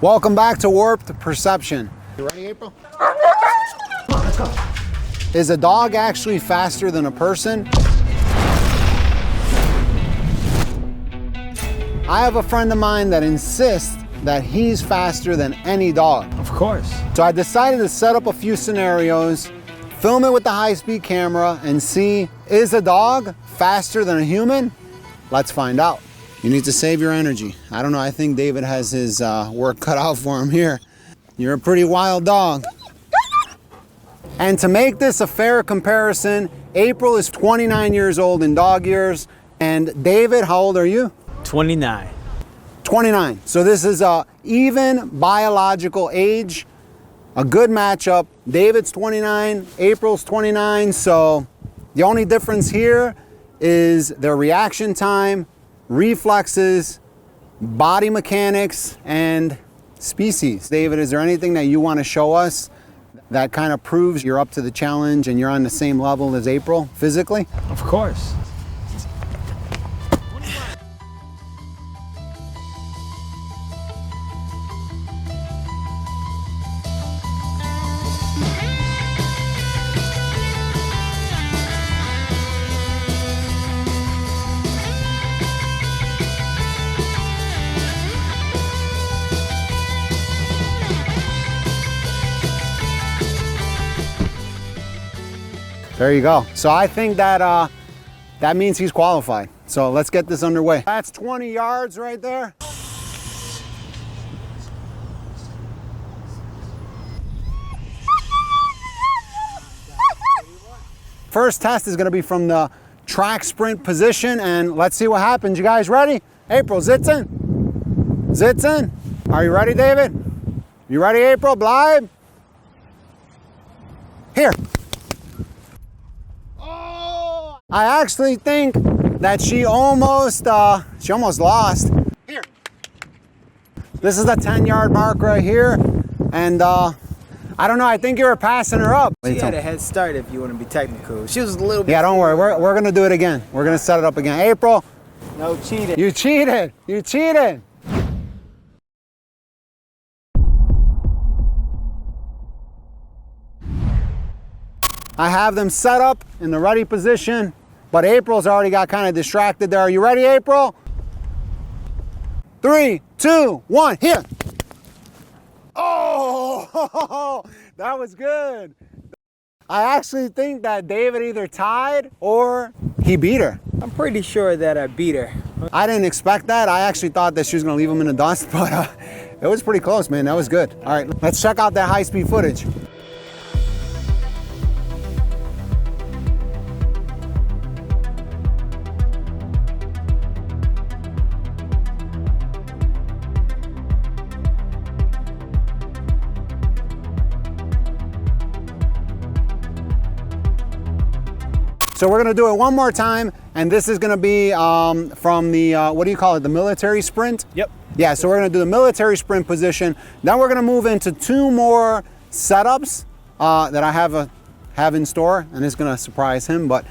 Welcome back to Warped Perception. You ready, April? Come on, let's go. Is a dog actually faster than a person? I have a friend of mine that insists that he's faster than any dog. Of course. So I decided to set up a few scenarios, film it with the high-speed camera, and see, is a dog faster than a human? Let's find out. You need to save your energy. I don't know, I think David has his work cut out for him here. You're a pretty wild dog. And to make this a fair comparison, April is 29 years old in dog years, and David, how old are you? 29. 29. So this is a even biological age, a good matchup. David's 29, April's 29, so the only difference here is their reaction time, reflexes, body mechanics, and species. David, is there anything that you want to show us that kind of proves you're up to the challenge and you're on the same level as April physically? Of course. There you go. So I think that that means he's qualified. So let's get this underway. That's 20 yards right there. First test is gonna be from the track sprint position, and let's see what happens. You guys ready? April, zits in. Zits in. Are you ready, David? You ready, April? Bleib. Here. I actually think that she almost lost. Here. This is the 10-yard mark right here. And I don't know, I think you were passing her up. She had a head start if you want to be technical. She was a little bit... Yeah, don't worry, we're gonna do it again. We're gonna set it up again. April. No cheating. You cheated, you cheated. I have them set up in the ready position, but April's already got kind of distracted there. Are you ready, April? 3, 2, 1, here. Oh, that was good. I actually think that David either tied or he beat her. I'm pretty sure that I beat her. I didn't expect that. I actually thought that she was gonna leave him in the dust, but it was pretty close, man. That was good. All right, let's check out that high-speed footage. So we're gonna do it one more time, and this is gonna be from the, what do you call it, the military sprint? Yep. Yeah, so we're gonna do the military sprint position. Then we're gonna move into 2 more setups that I have in store, and it's gonna surprise him, but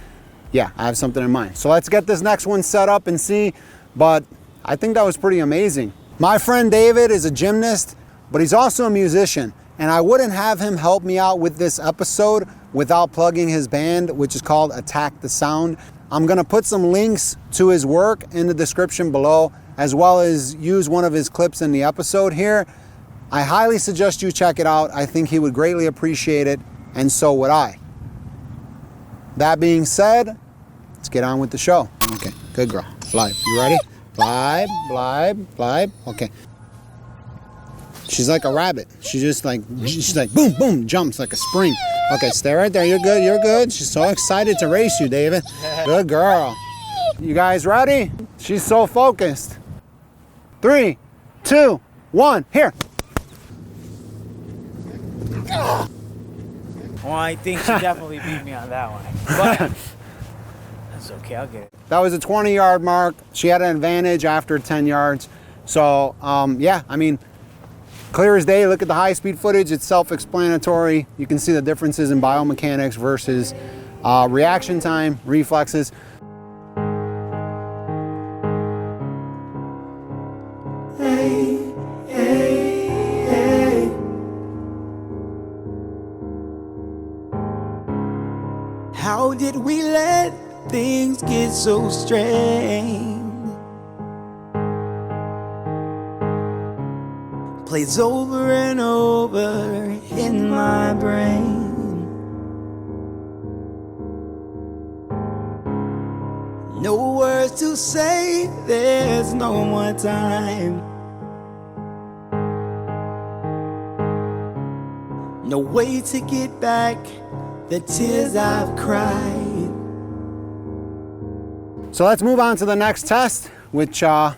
yeah, I have something in mind. So let's get this next one set up and see, but I think that was pretty amazing. My friend David is a gymnast, but he's also a musician, and I wouldn't have him help me out with this episode without plugging his band, which is called Attack the Sound. I'm gonna put some links to his work in the description below, as well as use one of his clips in the episode here. I highly suggest you check it out. I think he would greatly appreciate it, and so would I. That being said, let's get on with the show. Okay, good girl. Bleib, you ready? Bleib, bleib, bleib. Okay. She's like a rabbit. She's like boom, boom, jumps like a spring. Okay, stay right there. You're good, you're good. She's so excited to race you, David. Good girl. You guys ready? She's so focused. 3, 2, 1, here. Well, I think she definitely beat me on that one. But that's okay, I'll get it. That was a 20-yard mark. She had an advantage after 10 yards. So, yeah, I mean, clear as day. Look at the high-speed footage. It's self-explanatory. You can see the differences in biomechanics versus reaction time, reflexes. Hey, hey. did we let things get so strained? Plays over and over in my brain. No words to say, there's no more time. No way to get back the tears I've cried. So let's move on to the next test, which, yeah,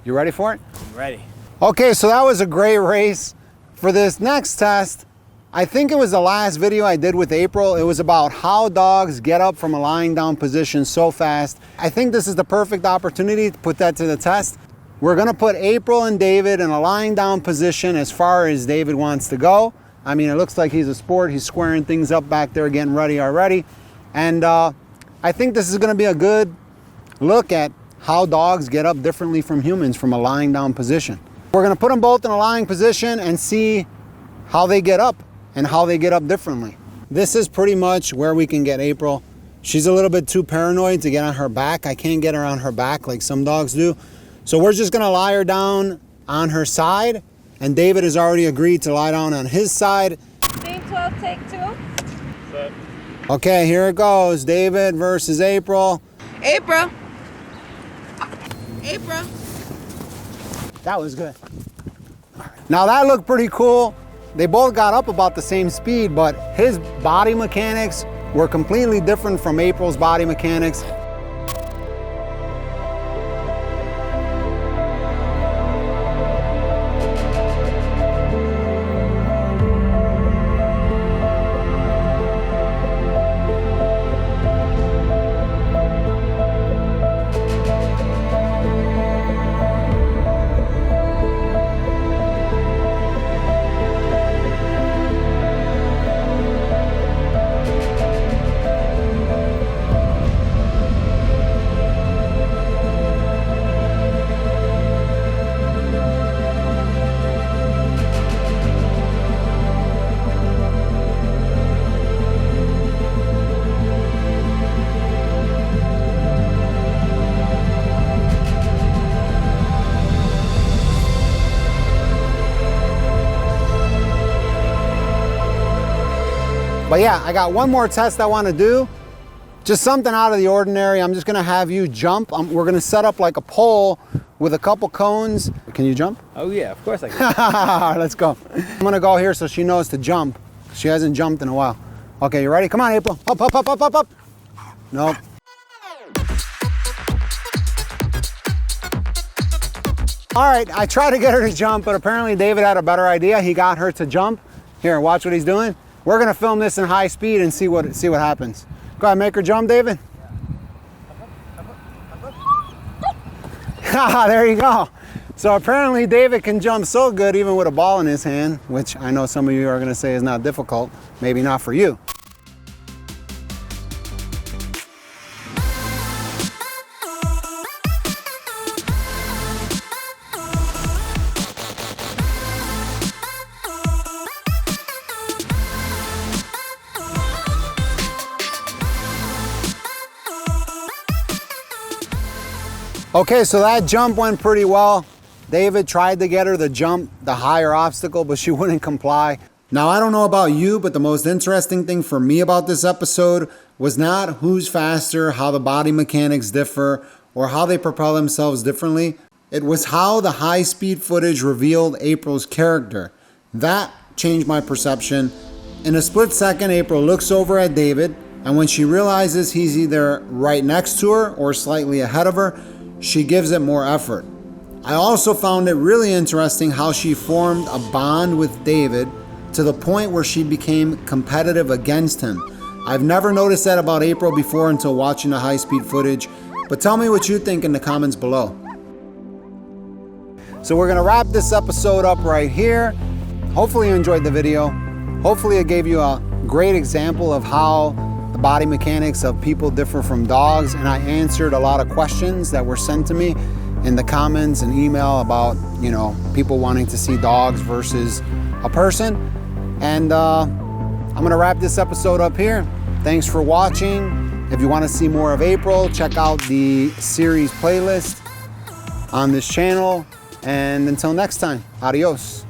you ready for it? I'm ready. Okay, so that was a great race. For this next test, I think it was the last video I did with April. It was about how dogs get up from a lying down position so fast. I think this is the perfect opportunity to put that to the test. We're gonna put April and David in a lying down position as far as David wants to go. I mean, it looks like he's a sport. He's squaring things up back there, getting ready already. And I think this is gonna be a good look at how dogs get up differently from humans from a lying down position. We're gonna put them both in a lying position and see how they get up and how they get up differently. This is pretty much where we can get April. She's a little bit too paranoid to get on her back. I can't get her on her back like some dogs do. So we're just gonna lie her down on her side, and David has already agreed to lie down on his side. Scene 12, take 2. Set. Okay, here it goes. David versus April. April. April. That was good. Now that looked pretty cool. They both got up about the same speed, but his body mechanics were completely different from April's body mechanics. But yeah, I got one more test I want to do. Just something out of the ordinary. I'm just going to have you jump. We're going to set up like a pole with a couple cones. Can you jump? Oh yeah, of course I can. Let's go. I'm going to go here so she knows to jump. She hasn't jumped in a while. Okay, you ready? Come on, April. Up, up, up, up, up, up. Nope. All right, I tried to get her to jump, but apparently David had a better idea. He got her to jump. Here, watch what he's doing. We're gonna film this in high speed and see what happens. Go ahead, make her jump, David. There you go. So apparently David can jump so good even with a ball in his hand, which I know some of you are gonna say is not difficult. Maybe not for you. Okay, so that jump went pretty well. David tried to get her to jump the higher obstacle, but she wouldn't comply. Now, I don't know about you, but the most interesting thing for me about this episode was not who's faster, how the body mechanics differ, or how they propel themselves differently. It was how the high-speed footage revealed April's character. That changed my perception. In a split second, April looks over at David, and when she realizes he's either right next to her or slightly ahead of her, she gives it more effort. I also found it really interesting how she formed a bond with David to the point where she became competitive against him. I've never noticed that about April before until watching the high-speed footage, but tell me what you think in the comments below. So we're gonna wrap this episode up right here. Hopefully you enjoyed the video. Hopefully it gave you a great example of how the body mechanics of people differ from dogs, and I answered a lot of questions that were sent to me in the comments and email about, you know, people wanting to see dogs versus a person. And I'm gonna wrap this episode up here. Thanks for watching. If you want to see more of April, check out the series playlist on this channel. And until next time, adios.